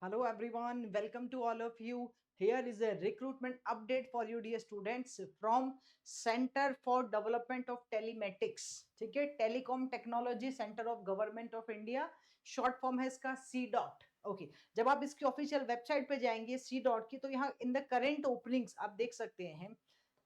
Hello everyone, welcome to all of you. Here is a recruitment update for you dear students from Center for Development of Telematics. ठीक है, telecom technology centre of government of India, short form है इसका C dot. Okay, जब आप इसकी official website पे जाएंगे C dot की, तो यहाँ इन द करेंट ओपनिंग्स आप देख सकते हैं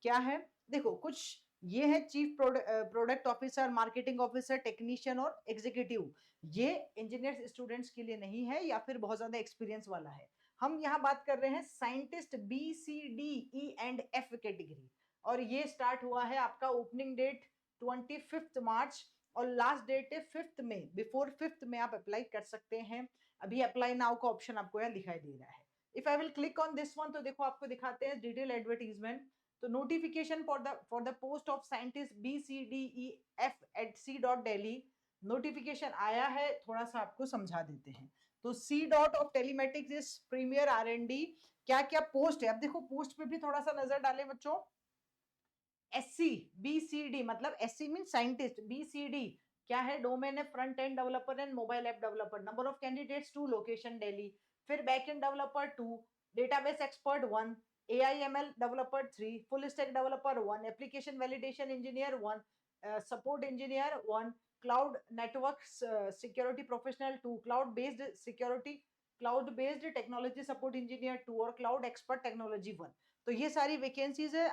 क्या है। देखो कुछ ये है chief product officer, marketing officer, technician और एग्जीक्यूटिव। ये इंजीनियर्स स्टूडेंट्स के लिए नहीं है या फिर बहुत ज्यादा एक्सपीरियंस वाला है। हम यहाँ बात कर रहे हैं scientist B C D E and F category, और ये स्टार्ट हुआ है आपका ओपनिंग डेट 25 मार्च और लास्ट डेट है 5 मई। बिफोर 5 में आप अप्लाई कर सकते हैं। अभी अप्लाई नाउ का ऑप्शन आपको यहाँ दिखाई दे रहा है। If I will click on this one, तो देखो आपको दिखाते हैं डिटेल एडवर्टीजमेंट। तो notification for the post of scientist B C D E F at C dot Delhi, notification आया है, थोड़ा सा आपको समझा देते हैं। तो C dot of telematics is premier R and D. क्या क्या पोस्ट है, अब देखो पोस्ट पे भी थोड़ा सा नजर डालें बच्चों। एससी बी सी डी, मतलब SC mean scientist, B C D क्या है, डोमेन है front end developer and mobile app developer. Number of candidates 2, location Delhi. फिर back end developer 2, database expert 1, AIML developer 3, full stack developer 1, application validation engineer 1, support engineer 1, cloud network security professional 2, cloud based technology support engineer 2 और cloud expert technology 1। तो ये सारी vacancies है।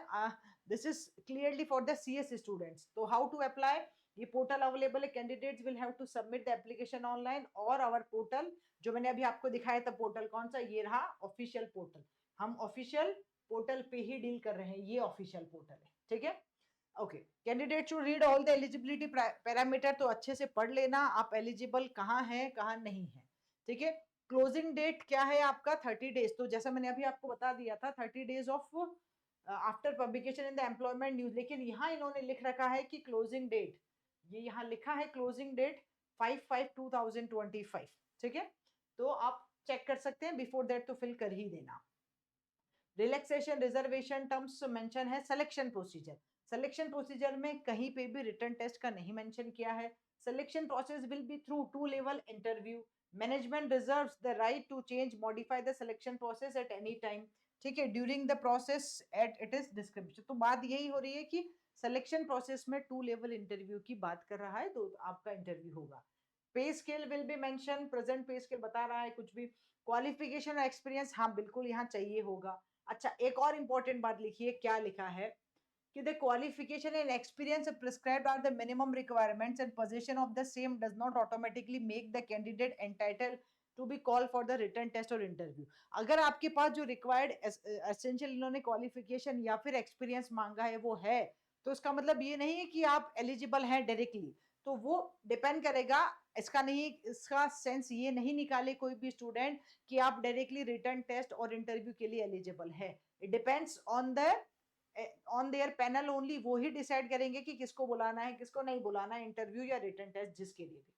This is clearly for the CS students. तो how to apply, ये portal available है। Candidates will have to submit the application online और our portal, जो मैंने अभी आपको दिखाया था पोर्टल कौन सा, ये रहा ऑफिशियल पोर्टल। हम ऑफिशियल पोर्टल पे ही डील कर रहे हैं, ये ऑफिशियल पोर्टल है, ठीक है। Okay, candidate to read all the eligibility parameter, तो अच्छे से पढ़ लेना आप एलिजिबल कहाँ है कहाँ नहीं है, ठीक है। क्लोजिंग डेट क्या है आपका 30 डेज, तो जैसा मैंने अभी आपको बता दिया था 30 days of after publication in the employment news, लेकिन यहाँ इन्होंने लिख रखा है कि क्लोजिंग डेट, ये यहाँ लिखा है क्लोजिंग डेट 5/5/2025, ठीक है। तो आप चेक कर सकते हैं, बिफोर दैट तो फिल कर ही देना। रिलैक्सेशन रिजर्वेशन टर्म्स मेंशन है। सिलेक्शन प्रोसीजर, सिलेक्शन प्रोसीजर में कहीं पे भी रिटन टेस्ट का नहीं मेंशन किया है। Selection process will be through 2 level interview. Management reserves the right to change modify the selection process at any time, ठीक है, during the process at it is description. तो बात यही हो रही है कि सिलेक्शन प्रोसेस में 2 लेवल इंटरव्यू की बात कर रहा है, तो आपका इंटरव्यू होगा। पे scale will be mention, present पे स्केल बता रहा है कुछ भी। क्वालिफिकेशन और एक्सपीरियंस हाँ बिल्कुल यहाँ चाहिए होगा। अच्छा, एक और इंपॉर्टेंट बात लिखिए, क्या लिखा है कि the qualification and experience prescribed are the minimum requirements and position of the same does not automatically make the candidate entitled to be call for the written test और इंटरव्यू। अगर आपके पास जो रिक्वायर्ड एसेंशियल इन्होंने qualification या फिर experience मांगा है वो है, तो इसका मतलब ये नहीं है कि आप एलिजिबल हैं डायरेक्टली। तो वो डिपेंड करेगा, इसका नहीं, इसका सेंस ये नहीं निकाले कोई भी स्टूडेंट कि आप डायरेक्टली रिटन टेस्ट और इंटरव्यू के लिए एलिजिबल है। It depends on their panel only, वो ही डिसाइड करेंगे कि किसको बुलाना है किसको नहीं बुलाना है, इंटरव्यू या रिटन टेस्ट जिसके लिए भी।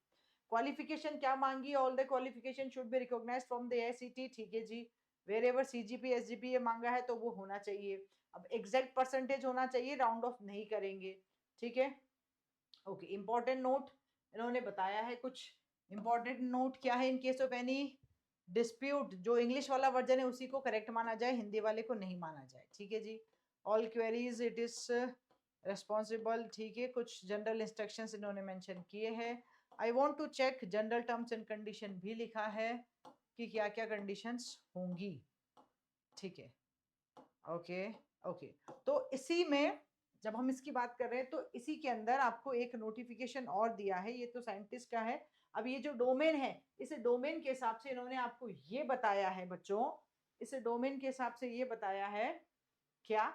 क्वालिफिकेशन क्या मांगी, all the qualification should be recognised from the AICTE, ठीक है जी। वेर एवर CGP SGPA मांगा है तो वो होना चाहिए। अब एग्जैक्ट परसेंटेज होना चाहिए, राउंड ऑफ नहीं करेंगे, ठीक है। ओके, इंपॉर्टेंट नोट इन्होंने बताया है कुछ। इंपॉर्टेंट नोट क्या है, in case of any dispute, जो इंग्लिश वाला वर्जन है उसी को करेक्ट माना जाए, हिंदी वाले को नहीं माना जाए, ठीक है जी। All queries it is responsible, ठीक है। कुछ जनरल इंस्ट्रक्शंस इन्होंने मेंशन किए हैं। I want to check general terms and condition भी लिखा है कि क्या क्या कंडीशंस होंगी, ठीक है। ओके ओके, तो इसी में जब हम इसकी बात कर रहे हैं तो इसी के अंदर आपको एक नोटिफिकेशन और दिया है, ये तो साइंटिस्ट का है। अब ये जो डोमेन है, इस डोमेन के हिसाब से इन्होंने आपको ये बताया है बच्चों, इस डोमेन के हिसाब से ये बताया है क्या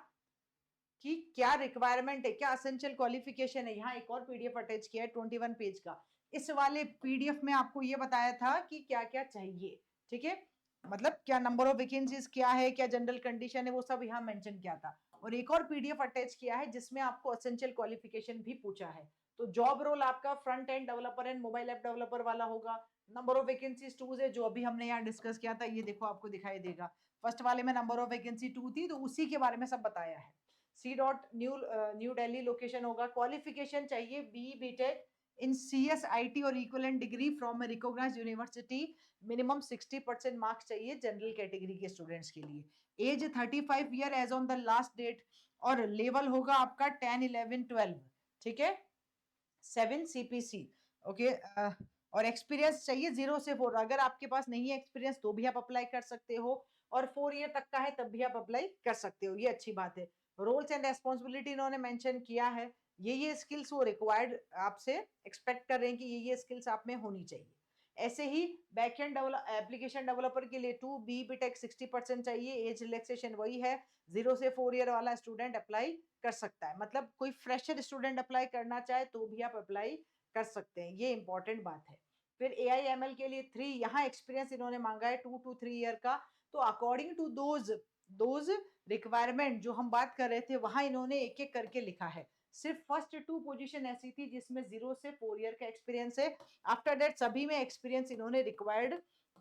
कि क्या रिक्वायरमेंट है, क्या असेंशियल क्वालिफिकेशन है। यहाँ एक और PDF अटैच किया है 21 पेज का। इस वाले PDF में आपको ये बताया था कि क्या क्या चाहिए, ठीक है, मतलब क्या नंबर ऑफ वैकेंसीज क्या है, क्या जनरल कंडीशन है, वो सब यहाँ मेंशन किया था। और एक और PDF अटैच किया है जिसमें आपको असेंशियल क्वालिफिकेशन भी पूछा है। तो जॉब रोल आपका front end developer and mobile app developer वाला होगा। नंबर ऑफ वैकेंसीज 2 है, जो अभी हमने यहाँ डिस्कस किया था, ये देखो आपको दिखाई देगा। फर्स्ट वाले में नंबर ऑफ वैकेंसी 2 थी, तो उसी के बारे में सब बताया है। C dot new new Delhi location होगा। क्वालिफिकेशन चाहिए BE BTech in CS, IT और equivalent degree from a recognized university, minimum 60% marks चाहिए जनरल कैटेगरी के स्टूडेंट्स के लिए। Age 35 year age on the last date, और लेवल होगा आपका 10, 11, 12, ठीक है, 7 CPC, ओके। और एक्सपीरियंस चाहिए 0 से 4, अगर आपके पास नहीं है एक्सपीरियंस तो भी आप अप्लाई कर सकते हो, और 4 ईयर तक का है तब भी आप अप्लाई कर सकते हो, ये अच्छी बात है। रोल्स एंड रेस्पॉन्सिबिलिटी इन्होंने मेंशन किया है, ये स्किल्स वो रिक्वायर्ड आपसे एक्सपेक्ट कर रहे हैं कि ये स्किल्स आप में होनी चाहिए। ऐसे ही बैकएंड एप्लीकेशन डेवलपर के लिए 2 BTech 60% चाहिए, एज रिलैक्सेशन वही है, 0 से 4 ईयर वाला स्टूडेंट अप्लाई कर सकता है, मतलब कोई फ्रेशर स्टूडेंट अप्लाई करना चाहे तो भी आप अप्लाई कर सकते हैं, ये इंपॉर्टेंट बात है। फिर AI/ML के लिए 3, यहाँ एक्सपीरियंस इन्होंने मांगा है 2 to 3 ईयर का। तो अकॉर्डिंग टू दोज रिक्वायरमेंट जो हम बात कर रहे थे, वहां इन्होंने एक एक करके लिखा है। सिर्फ फर्स्ट 2 पोजीशन ऐसी थी जिसमें 0 से 4 ईयर का एक्सपीरियंस है, आफ्टर दैट सभी में एक्सपीरियंस इन्होंने रिक्वायर्ड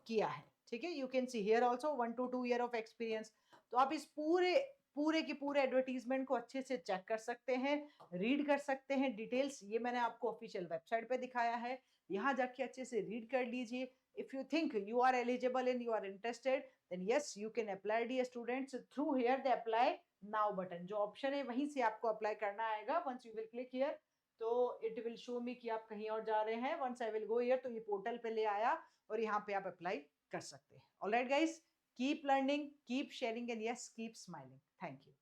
किया है, ठीक है। You can see here also 1 to 2 year of experience. तो आप इस पूरे के पूरे एडवर्टीजमेंट को अच्छे से चेक कर सकते हैं, रीड कर सकते हैं, डिटेल्स ये मैंने आपको ऑफिशियल वेबसाइट पे दिखाया है, यहाँ जाके अच्छे से रीड कर लीजिए। If you think you are eligible and you are interested, then yes you can apply dear students through here the apply now button, जो ऑप्शन है वहीं से आपको अप्लाई करना आएगा। Once you will click here तो इट विल शो मी कि आप कहीं और जा रहे हैं। Once I will go here तो ये पोर्टल पे ले आया और यहाँ पे आप अप्लाई कर सकते हैं। Alright guys, keep learning, keep sharing, and yes, keep smiling. Thank you.